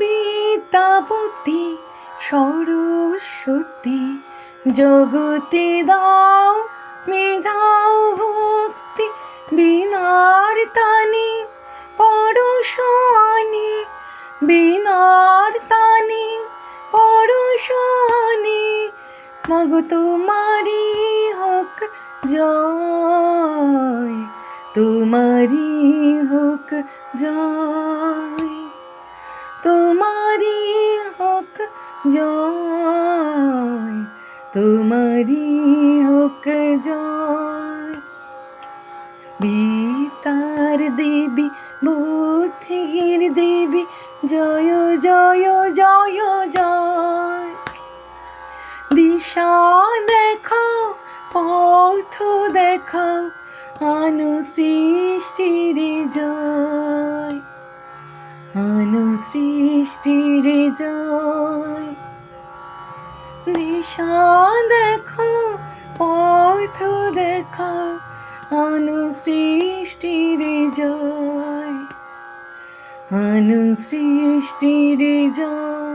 বিদ্যাপতি সরস্বতী জগতে দাও মেধাও ভক্তি, বিনার তানে পরশানি, বিনার তানে পরশানি। মাগো তোমারি হোক জয়, তোমারি হোক জয়, তোমারি হোক জয়, তোমারি হোক জয়। বিদ্যার দেবী বুদ্ধির দেবী জয় জয় জয় জয়। দিশা দেখাও পথ দেখাও আনো সৃষ্টির জয়, আনো সৃষ্টির জয়। দিশা দেখাও পথ দেখাও আনো সৃষ্টির জয়, আনো সৃষ্টির জয়।